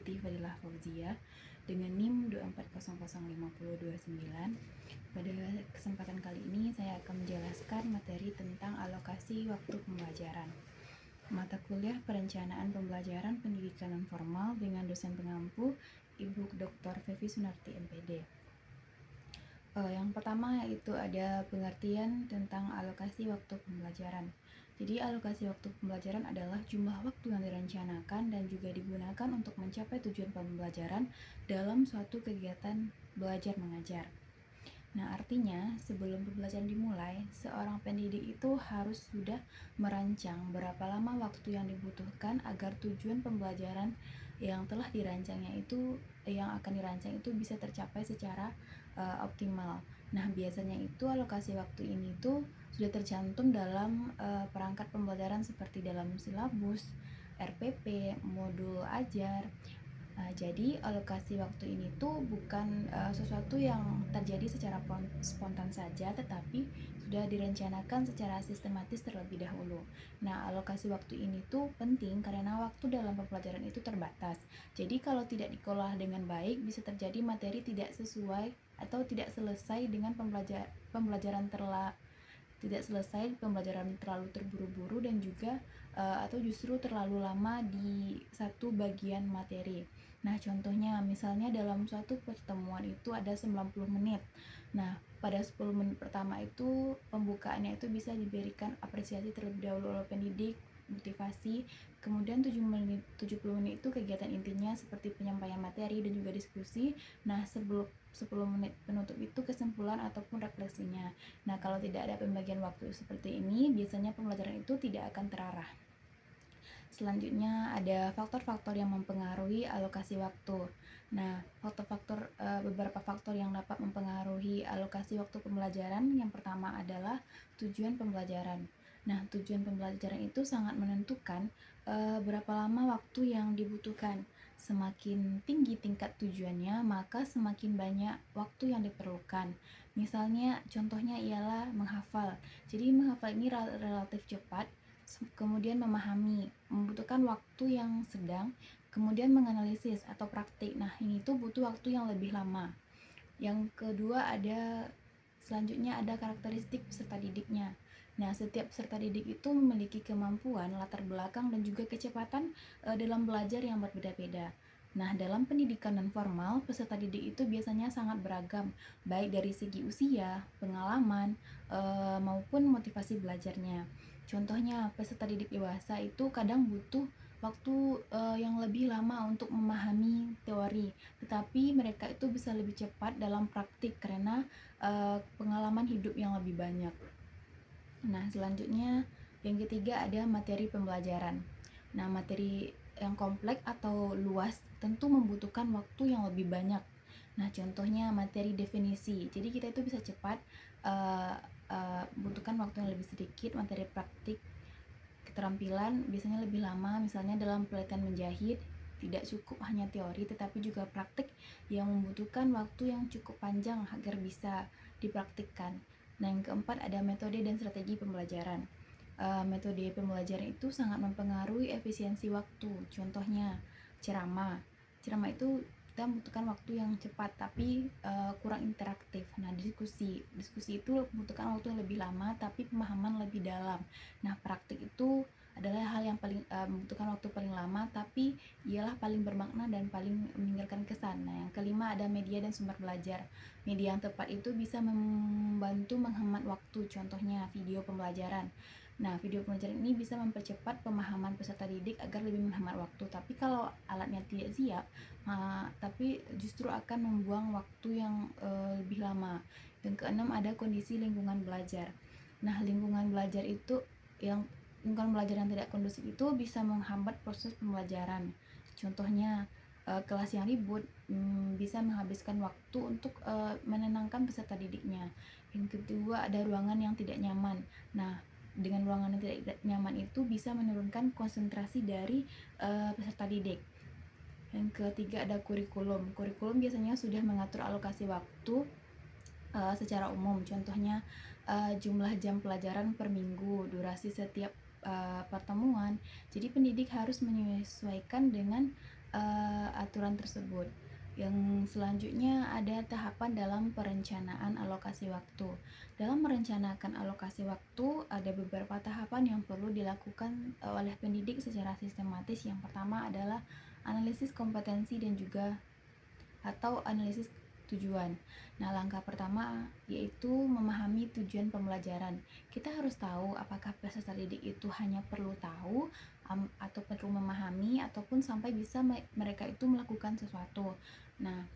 Siti Fadilah Fauzia dengan NIM 2400529. Pada kesempatan kali ini saya akan menjelaskan materi tentang alokasi waktu pembelajaran. Mata kuliah Perencanaan Pembelajaran Pendidikan Non-Formal dengan dosen pengampu Ibu Dr. Fevi Sunarti MPD. Yang pertama yaitu ada pengertian tentang alokasi waktu pembelajaran. Jadi alokasi waktu pembelajaran adalah jumlah waktu yang direncanakan dan juga digunakan untuk mencapai tujuan pembelajaran dalam suatu kegiatan belajar mengajar. Nah, artinya sebelum pembelajaran dimulai, seorang pendidik itu harus sudah merancang berapa lama waktu yang dibutuhkan agar tujuan pembelajaran yang telah dirancangnya itu, yang akan dirancang itu bisa tercapai secara optimal. Nah, biasanya itu alokasi waktu ini tuh sudah tercantum dalam perangkat pembelajaran seperti dalam silabus, RPP, modul ajar. Jadi alokasi waktu ini tuh bukan sesuatu yang terjadi secara spontan saja, tetapi sudah direncanakan secara sistematis terlebih dahulu. Nah, alokasi waktu ini tuh penting karena waktu dalam pembelajaran itu terbatas. Jadi kalau tidak dikelola dengan baik, bisa terjadi materi tidak sesuai atau tidak selesai dengan pembelajaran terlalu terburu-buru dan juga atau justru terlalu lama di satu bagian materi. Nah, contohnya misalnya dalam suatu pertemuan itu ada 90 menit. Nah, pada 10 menit pertama itu pembukaannya itu bisa diberikan apresiasi terlebih dahulu oleh pendidik, motivasi. Kemudian 70 menit itu kegiatan intinya seperti penyampaian materi dan juga diskusi. Nah, sebelum 10 menit penutup itu kesimpulan ataupun refleksinya. Nah, kalau tidak ada pembagian waktu seperti ini, biasanya pembelajaran itu tidak akan terarah. Selanjutnya ada faktor-faktor yang mempengaruhi alokasi waktu. Nah, beberapa faktor yang dapat mempengaruhi alokasi waktu pembelajaran. Yang pertama adalah tujuan pembelajaran. Nah, tujuan pembelajaran itu sangat menentukan berapa lama waktu yang dibutuhkan. Semakin tinggi tingkat tujuannya, maka semakin banyak waktu yang diperlukan. Misalnya, contohnya ialah menghafal. Jadi menghafal ini relatif cepat, kemudian memahami, membutuhkan waktu yang sedang, kemudian menganalisis atau praktik. Nah, ini tuh butuh waktu yang lebih lama. Yang kedua selanjutnya ada karakteristik peserta didiknya. Nah, setiap peserta didik itu memiliki kemampuan, latar belakang, dan juga kecepatan dalam belajar yang berbeda-beda. Nah, dalam pendidikan non formal, peserta didik itu biasanya sangat beragam, baik dari segi usia, pengalaman, maupun motivasi belajarnya. Contohnya, peserta didik dewasa itu kadang butuh waktu yang lebih lama untuk memahami teori, tetapi mereka itu bisa lebih cepat dalam praktik karena pengalaman hidup yang lebih banyak. Nah, selanjutnya yang ketiga ada materi pembelajaran. Nah, materi yang kompleks atau luas tentu membutuhkan waktu yang lebih banyak. Nah, contohnya materi definisi. Jadi kita itu bisa cepat butuhkan waktu yang lebih sedikit. Materi praktik keterampilan biasanya lebih lama, misalnya dalam pelatihan menjahit tidak cukup hanya teori tetapi juga praktik yang membutuhkan waktu yang cukup panjang agar bisa dipraktikkan. Nah, yang keempat ada metode dan strategi pembelajaran. Metode pembelajaran itu sangat mempengaruhi efisiensi waktu. Contohnya ceramah itu kita membutuhkan waktu yang cepat tapi kurang interaktif. Nah, diskusi itu membutuhkan waktu yang lebih lama tapi pemahaman lebih dalam. Nah, praktik itu adalah hal yang paling membutuhkan waktu paling lama tapi ialah paling bermakna dan paling meninggalkan kesan. Nah, yang kelima ada media dan sumber belajar. Media yang tepat itu bisa membantu menghemat waktu, contohnya video pembelajaran. Nah, video pembelajaran ini bisa mempercepat pemahaman peserta didik agar lebih menghemat waktu. Tapi kalau alatnya tidak siap, tapi justru akan membuang waktu yang lebih lama. Yang keenam ada kondisi lingkungan belajar. Nah, lingkungan belajar yang tidak kondusif itu bisa menghambat proses pembelajaran. Contohnya kelas yang ribut bisa menghabiskan waktu untuk menenangkan peserta didiknya. Yang kedua ada ruangan yang tidak nyaman. Nah, dengan ruangan yang tidak nyaman itu bisa menurunkan konsentrasi dari peserta didik. Yang ketiga ada kurikulum. Kurikulum biasanya sudah mengatur alokasi waktu secara umum. Contohnya jumlah jam pelajaran per minggu, durasi setiap pertemuan. Jadi pendidik harus menyesuaikan dengan aturan tersebut. Yang selanjutnya ada tahapan dalam perencanaan alokasi waktu. Dalam merencanakan alokasi waktu, ada beberapa tahapan yang perlu dilakukan oleh pendidik secara sistematis. Yang pertama adalah analisis kompetensi dan juga atau analisis tujuan. Nah, langkah pertama yaitu memahami tujuan pembelajaran. Kita harus tahu apakah peserta didik itu hanya perlu tahu atau perlu memahami ataupun sampai bisa mereka itu melakukan sesuatu. Nah,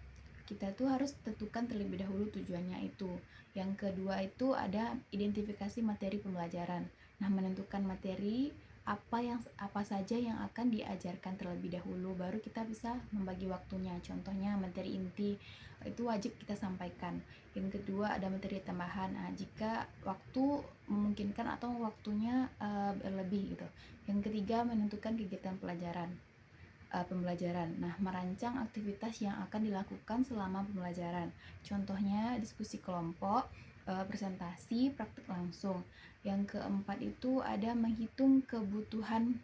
kita tuh harus tentukan terlebih dahulu tujuannya itu. Yang kedua itu ada identifikasi materi pembelajaran. Nah, menentukan materi apa saja yang akan diajarkan terlebih dahulu, baru kita bisa membagi waktunya. Contohnya materi inti itu wajib kita sampaikan. Yang kedua ada materi tambahan. Nah, jika waktu memungkinkan atau waktunya berlebih gitu. Yang ketiga menentukan kegiatan pembelajaran. Nah, merancang aktivitas yang akan dilakukan selama pembelajaran. Contohnya diskusi kelompok, presentasi, praktik langsung. Yang keempat itu ada menghitung kebutuhan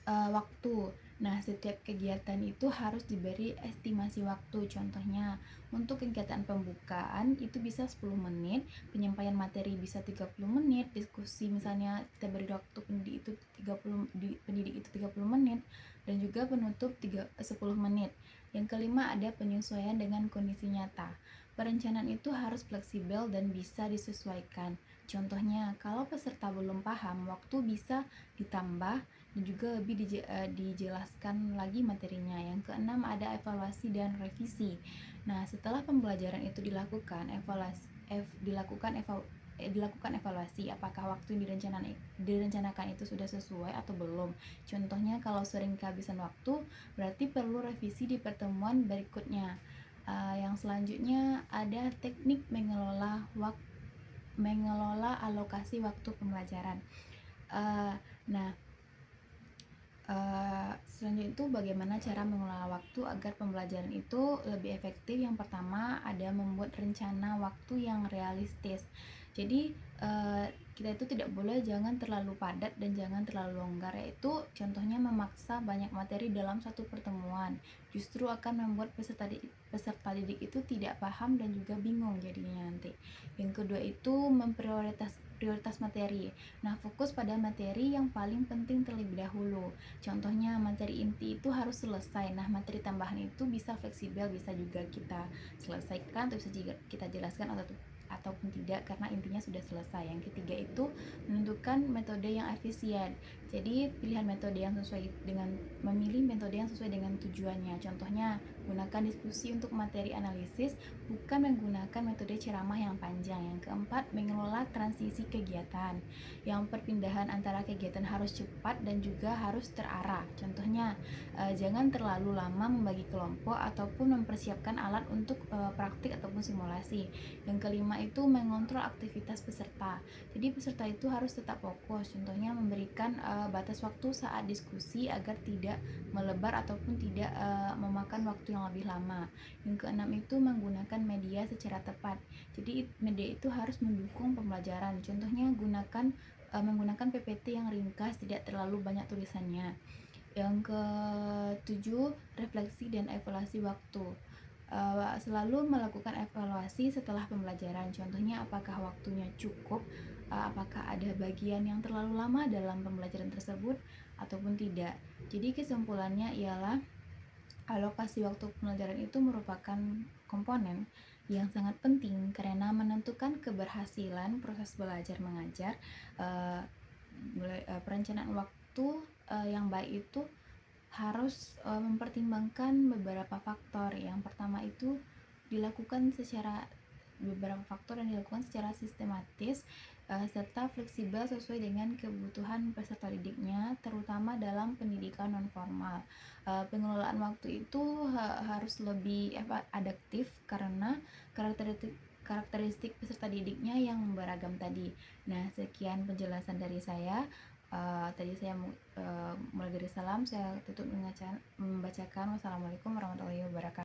waktu. Nah, setiap kegiatan itu harus diberi estimasi waktu. Contohnya, untuk kegiatan pembukaan itu bisa 10 menit, penyampaian materi bisa 30 menit, diskusi misalnya kita beri waktu pendidik itu 30 menit, dan juga penutup 10 menit. Yang kelima ada penyesuaian dengan kondisi nyata. Perencanaan itu harus fleksibel dan bisa disesuaikan. Contohnya, kalau peserta belum paham, waktu bisa ditambah dan juga lebih dijelaskan lagi materinya. Yang keenam ada evaluasi dan revisi. Nah, setelah pembelajaran itu dilakukan evaluasi apakah waktu yang direncanakan itu sudah sesuai atau belum. Contohnya kalau sering kehabisan waktu, berarti perlu revisi di pertemuan berikutnya. Yang selanjutnya ada teknik mengelola alokasi waktu pembelajaran. Nah, selanjutnya itu bagaimana cara mengelola waktu agar pembelajaran itu lebih efektif. Yang pertama ada membuat rencana waktu yang realistis. Jadi kita itu tidak boleh jangan terlalu padat dan jangan terlalu longgar, yaitu contohnya memaksa banyak materi dalam satu pertemuan justru akan membuat peserta didik itu tidak paham dan juga bingung jadinya nanti. Yang kedua itu prioritas materi. Nah, fokus pada materi yang paling penting terlebih dahulu. Contohnya materi inti itu harus selesai. Nah, materi tambahan itu bisa fleksibel, bisa juga kita selesaikan atau bisa juga kita jelaskan ataupun tidak karena intinya sudah selesai. Yang ketiga itu menentukan metode yang efisien. Jadi memilih metode yang sesuai dengan tujuannya. Contohnya gunakan diskusi untuk materi analisis, bukan menggunakan metode ceramah yang panjang. Yang keempat, mengelola transisi kegiatan. Yang perpindahan antara kegiatan harus cepat dan juga harus terarah. Contohnya, jangan terlalu lama membagi kelompok ataupun mempersiapkan alat untuk praktik ataupun simulasi. Yang kelima itu mengontrol aktivitas peserta. Jadi peserta itu harus tetap fokus. Contohnya memberikan batas waktu saat diskusi agar tidak melebar ataupun tidak memakan waktu yang lebih lama. Yang keenam itu menggunakan media secara tepat. Jadi media itu harus mendukung pembelajaran. Contohnya menggunakan PPT yang ringkas, tidak terlalu banyak tulisannya. Yang ketujuh, refleksi dan evaluasi waktu. Selalu melakukan evaluasi setelah pembelajaran. Contohnya apakah waktunya cukup, apakah ada bagian yang terlalu lama dalam pembelajaran tersebut ataupun tidak. Jadi kesimpulannya ialah alokasi waktu pembelajaran itu merupakan komponen yang sangat penting karena menentukan keberhasilan proses belajar mengajar. Perencanaan waktu yang baik itu harus mempertimbangkan beberapa faktor. Yang pertama itu beberapa faktor yang dilakukan secara sistematis serta fleksibel sesuai dengan kebutuhan peserta didiknya, terutama dalam pendidikan nonformal. Pengelolaan waktu itu harus lebih adaptif karena karakteristik peserta didiknya yang beragam tadi. Nah, sekian penjelasan dari saya. Tadi saya mulai dari salam, saya tutup membacakan wassalamualaikum warahmatullahi wabarakatuh.